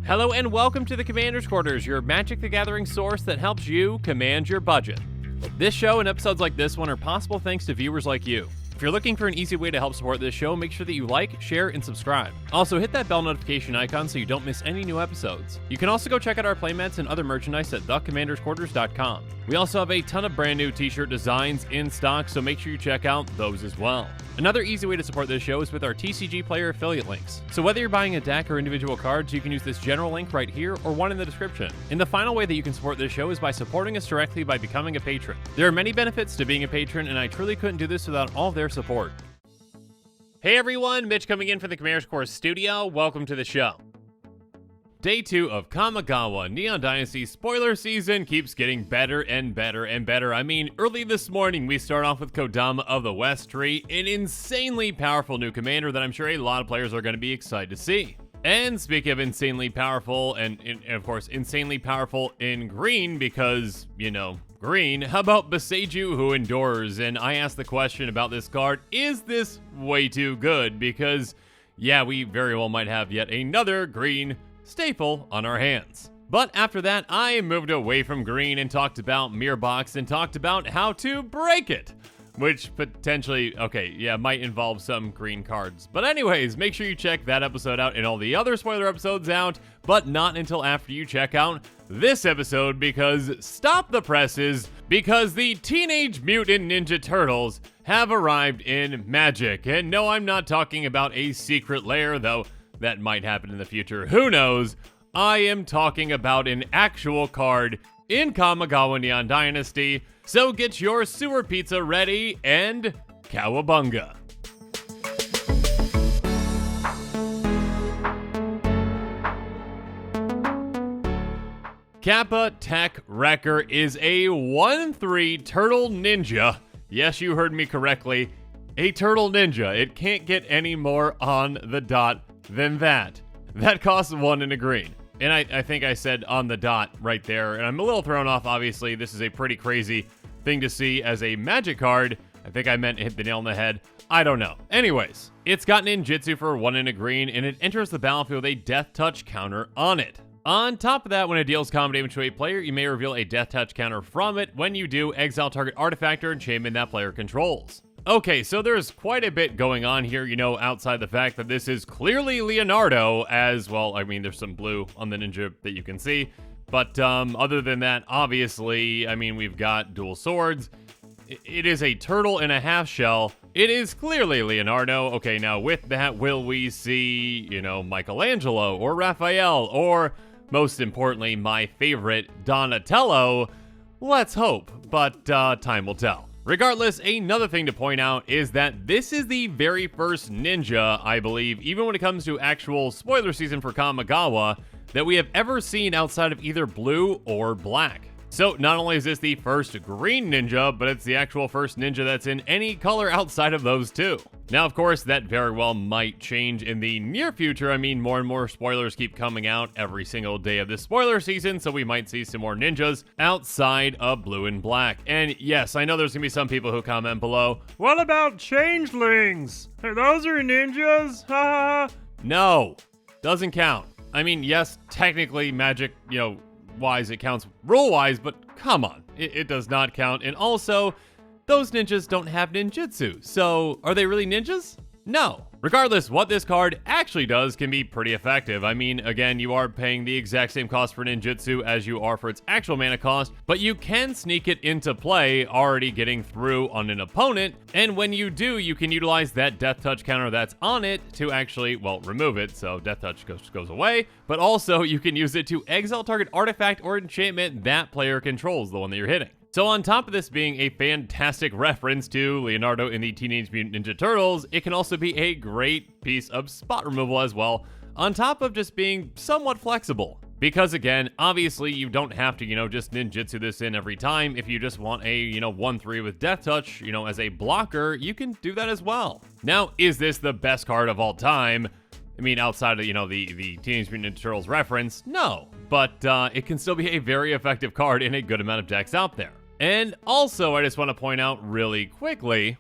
Hello and welcome to the Commander's Quarters, your Magic the Gathering source that helps you command your budget. This show and episodes like this one are possible thanks to viewers like you. If you're looking for an easy way to help support this show, make sure that you like, share, and subscribe. Also, hit that bell notification icon so you don't miss any new episodes. You can also go check out our playmats and other merchandise at thecommandersquarters.com. We also have a ton of brand new t-shirt designs in stock, so make sure you check out those as well. Another easy way to support this show is with our TCG Player affiliate links. So whether you're buying a deck or individual cards, you can use this general link right here or one in the description. And the final way that you can support this show is by supporting us directly by becoming a patron. There are many benefits to being a patron, and I truly couldn't do this without all of their support. Hey everyone, Mitch coming in from the Commander's Course studio. Welcome to the show. Day 2 of Kamigawa Neon Dynasty spoiler season keeps getting better and better and better. I mean, early this morning we start off with Kodama of the West Tree, an insanely powerful new commander that I'm sure a lot of players are going to be excited to see. And speaking of insanely powerful, and of course insanely powerful in green because, you know, green, how about Beseiju Who Endures? And I asked the question about this card, is this way too good? Because, yeah, we very well might have yet another green staple on our hands. But after that, I moved away from green and talked about Mirrorbox and talked about how to break it, which potentially, okay, yeah, might involve some green cards. But anyways, make sure you check that episode out and all the other spoiler episodes out, but not until after you check out this episode, because stop the presses, because the Teenage Mutant Ninja Turtles have arrived in Magic. And no, I'm not talking about a secret lair, though that might happen in the future. Who knows? I am talking about an actual card in Kamigawa Neon Dynasty. So get your sewer pizza ready and cowabunga. Kappa Tech-Wrecker is a 1/3 turtle ninja. Yes, you heard me correctly. A turtle ninja. It can't get any more on the dot than that. That costs 1 in a green. And I think I said on the dot right there. And I'm a little thrown off, obviously. This is a pretty crazy thing to see as a Magic card. I think I meant hit the nail on the head. I don't know. Anyways, it's got ninjutsu for 1 in a green, and it enters the battlefield with a death touch counter on it. On top of that, when it deals common damage to a player, you may reveal a death touch counter from it. When you do, exile target artifact or enchantment that player controls. Okay, so there's quite a bit going on here, you know, outside the fact that this is clearly Leonardo, as well. I mean, there's some blue on the ninja that you can see. But other than that, obviously, I mean, we've got dual swords. It is a turtle in a half shell. It is clearly Leonardo. Okay, now with that, will we see, you know, Michelangelo or Raphael or, most importantly, my favorite, Donatello? Let's hope, but time will tell. Regardless, another thing to point out is that this is the very first ninja, I believe, even when it comes to actual spoiler season for Kamigawa, that we have ever seen outside of either blue or black. So not only is this the first green ninja, but it's the actual first ninja that's in any color outside of those two. Now, of course, that very well might change in the near future. I mean, more and more spoilers keep coming out every single day of this spoiler season, so we might see some more ninjas outside of blue and black. And yes, I know there's gonna be some people who comment below, what about changelings? Those are ninjas? Ha ha. No, doesn't count. I mean, yes, technically Magic, you know, wise it counts rule-wise, but come on, it does not count. And also, those ninjas don't have ninjutsu, so are they really ninjas? No. Regardless, what this card actually does can be pretty effective. I mean, again, you are paying the exact same cost for ninjutsu as you are for its actual mana cost, but you can sneak it into play, already getting through on an opponent, and when you do, you can utilize that death touch counter that's on it to actually, well, remove it, so death touch goes away, but also you can use it to exile target artifact or enchantment that player controls, the one that you're hitting. So on top of this being a fantastic reference to Leonardo in the Teenage Mutant Ninja Turtles, it can also be a great piece of spot removal as well, on top of just being somewhat flexible. Because again, obviously you don't have to, you know, just ninjutsu this in every time. If you just want a, you know, 1/3 with Death Touch, you know, as a blocker, you can do that as well. Now, is this the best card of all time? I mean, outside of, you know, the Teenage Mutant Ninja Turtles reference, no. But it can still be a very effective card in a good amount of decks out there. And also, I just want to point out really quickly,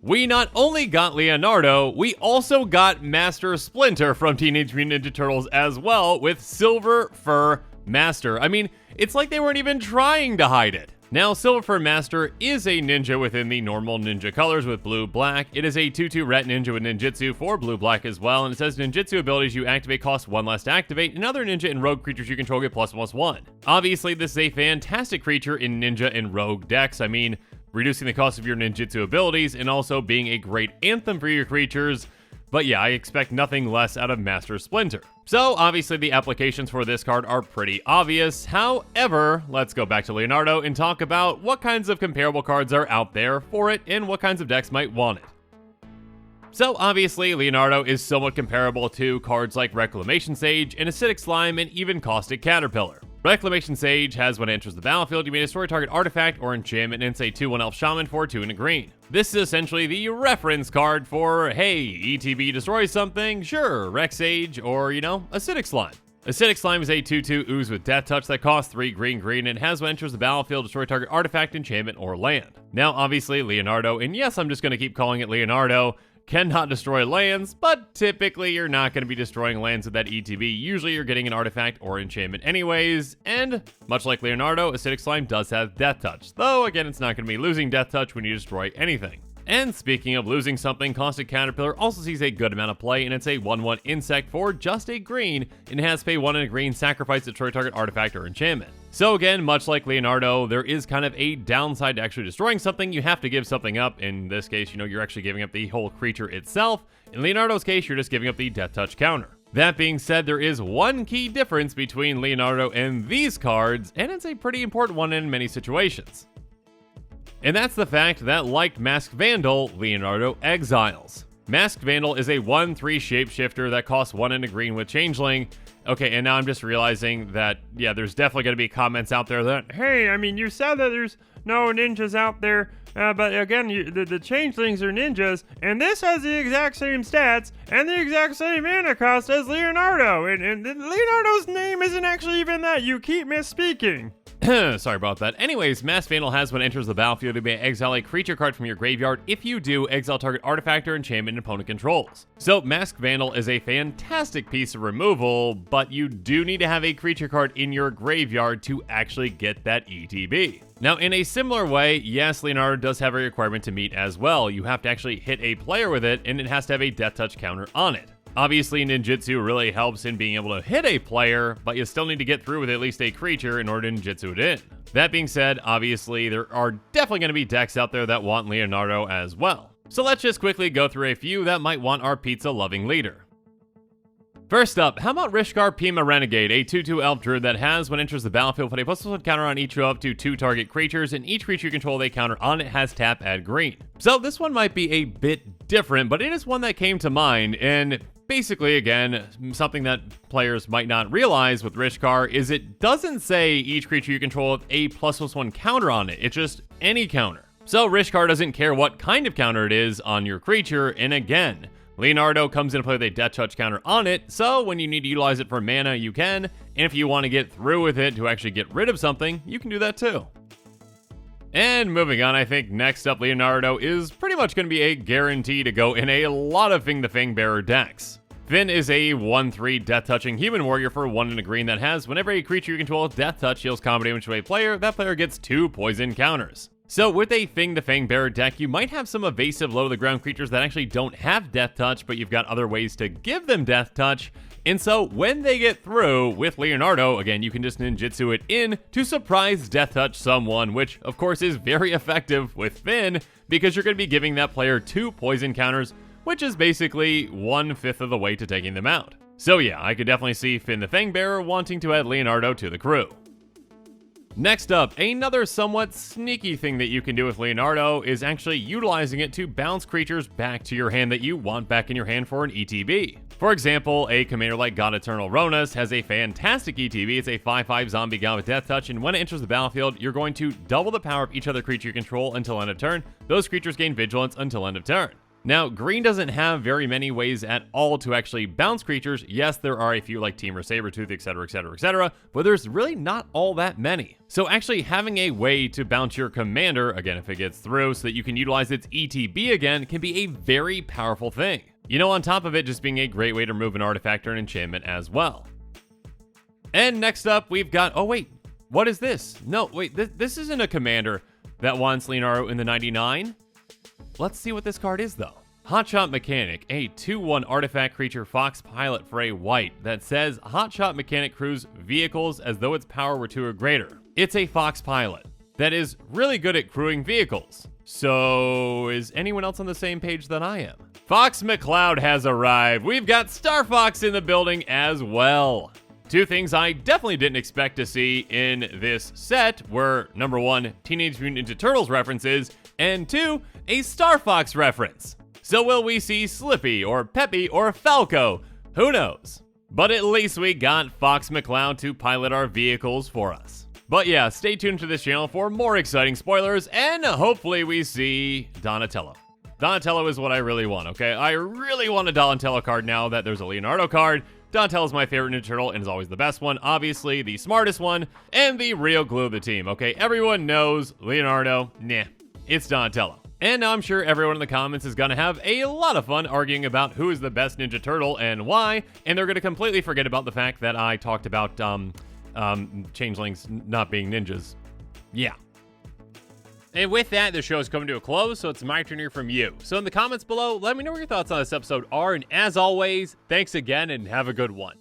We not only got Leonardo, we also got Master Splinter from Teenage Mutant Ninja Turtles as well, with Silver Fur Master. I mean, it's like they weren't even trying to hide it. Now, Silver Fur Master is a ninja within the normal ninja colors with blue-black. It is a 2/2 ret ninja with ninjutsu for blue-black as well, and it says ninjutsu abilities you activate cost 1 less to activate, and other ninja and rogue creatures you control get +1/+1. Obviously, this is a fantastic creature in ninja and rogue decks. I mean, reducing the cost of your ninjutsu abilities and also being a great anthem for your creatures. But yeah, I expect nothing less out of Master Splinter. So obviously the applications for this card are pretty obvious. However, let's go back to Leonardo and talk about what kinds of comparable cards are out there for it and what kinds of decks might want it. So obviously Leonardo is somewhat comparable to cards like Reclamation Sage and Acidic Slime and even Caustic Caterpillar. Reclamation Sage has when it enters the battlefield, you may destroy a target artifact or enchantment, and it's a 2/1 elf shaman for 2 and a green. This is essentially the reference card for, hey, ETB destroys something, sure, Rec Sage, or, Acidic Slime. Acidic Slime is a 2/2 ooze with Death Touch that costs 3 green, and has when it enters the battlefield, destroy target artifact, enchantment, or land. Now, obviously, Leonardo, and yes, I'm just going to keep calling it Leonardo, cannot destroy lands, but typically you're not going to be destroying lands with that ETB. Usually you're getting an artifact or enchantment anyways, and much like Leonardo, Acidic Slime does have Death Touch, though again it's not going to be losing Death Touch when you destroy anything. And speaking of losing something, Caustic Caterpillar also sees a good amount of play, and it's a 1/1 insect for just a green, and has to pay 1 and a green, sacrifice to destroy target artifact or enchantment. So again, much like Leonardo, there is kind of a downside to actually destroying something. You have to give something up. In this case, you're actually giving up the whole creature itself. In Leonardo's case, you're just giving up the Death Touch counter. That being said, there is one key difference between Leonardo and these cards, and it's a pretty important one in many situations. And that's the fact that, like Masked Vandal, Leonardo exiles. Masked Vandal is a 1/3 shapeshifter that costs 1 and a green with Changeling. Okay, and now I'm just realizing that, yeah, there's definitely going to be comments out there that, hey, I mean, you said that there's no ninjas out there, but again, the Changelings are ninjas, and this has the exact same stats and the exact same mana cost as Leonardo, and Leonardo's name isn't actually even that. You keep misspeaking. Sorry about that. Anyways, Masked Vandal has when it enters the battlefield, you may exile a creature card from your graveyard. If you do, exile target artifact or enchantment an opponent controls. So Masked Vandal is a fantastic piece of removal, but you do need to have a creature card in your graveyard to actually get that ETB. Now, in a similar way, yes, Leonardo does have a requirement to meet as well. You have to actually hit a player with it, and it has to have a Death Touch counter on it. Obviously, ninjutsu really helps in being able to hit a player, but you still need to get through with at least a creature in order to ninjutsu it in. That being said, obviously, there are definitely going to be decks out there that want Leonardo as well. So let's just quickly go through a few that might want our pizza-loving leader. First up, how about Rishkar Pima Renegade, a 2/2 elf druid that has, when it enters the battlefield, put a +1 counter on each of up to 2 target creatures, and each creature you control they counter on it has tap, add green. So this one might be a bit different, but it is one that came to mind, and basically, again, something that players might not realize with Rishkar is it doesn't say each creature you control with a +1 counter on it, it's just any counter. So Rishkar doesn't care what kind of counter it is on your creature, and again, Leonardo comes into play with a Death Touch counter on it, so when you need to utilize it for mana, you can, and if you want to get through with it to actually get rid of something, you can do that too. And moving on, I think next up, Leonardo is pretty much going to be a guarantee to go in a lot of Fing the Fangbearer decks. Finn is a 1/3 death-touching human warrior for 1 and a green that has, whenever a creature you control Death Touch deals combat damage to a player, that player gets 2 poison counters. So with a Fing the Fangbearer deck, you might have some evasive low-to-the-ground creatures that actually don't have Death Touch, but you've got other ways to give them Death Touch. And so when they get through with Leonardo, again, you can just ninjutsu it in to surprise Death Touch someone, which of course is very effective with Finn, because you're going to be giving that player 2 poison counters, which is basically 1/5 of the way to taking them out. So yeah, I could definitely see Finn the Fangbearer wanting to add Leonardo to the crew. Next up, another somewhat sneaky thing that you can do with Leonardo is actually utilizing it to bounce creatures back to your hand that you want back in your hand for an ETB. For example, a commander like God Eternal Ronas has a fantastic ETB. It's a 5/5 zombie god with Death Touch, and when it enters the battlefield, you're going to double the power of each other creature you control until end of turn. Those creatures gain vigilance until end of turn. Now, green doesn't have very many ways at all to actually bounce creatures. Yes, there are a few like Temur, Sabertooth, etc, etc, etc, but there's really not all that many. So actually having a way to bounce your commander, again if it gets through, so that you can utilize its ETB again, can be a very powerful thing. You know, on top of it just being a great way to remove an artifact or an enchantment as well. And next up, we've got, oh wait, what is this? No, wait, this isn't a commander that wants Leonardo in the 99. Let's see what this card is, though. Hotshot Mechanic, a 2/1 artifact creature fox pilot for a white that says Hotshot Mechanic crews vehicles as though its power were 2 or greater. It's a fox pilot that is really good at crewing vehicles. So, is anyone else on the same page that I am? Fox McCloud has arrived. We've got Star Fox in the building as well. 2 things I definitely didn't expect to see in this set were, number 1, Teenage Mutant Ninja Turtles references, and 2, a Star Fox reference. So will we see Slippy, or Peppy, or Falco? Who knows? But at least we got Fox McCloud to pilot our vehicles for us. But yeah, stay tuned to this channel for more exciting spoilers, and hopefully we see Donatello. Donatello is what I really want, okay? I really want a Donatello card now that there's a Leonardo card. Donatello's my favorite Ninja Turtle and is always the best one, obviously the smartest one, and the real glue of the team, okay? Everyone knows Leonardo, nah, it's Donatello. And I'm sure everyone in the comments is gonna have a lot of fun arguing about who is the best Ninja Turtle and why, and they're gonna completely forget about the fact that I talked about changelings not being ninjas. Yeah. And with that, the show is coming to a close, so it's my turn to hear from you. So in the comments below, let me know what your thoughts on this episode are, and as always, thanks again and have a good one.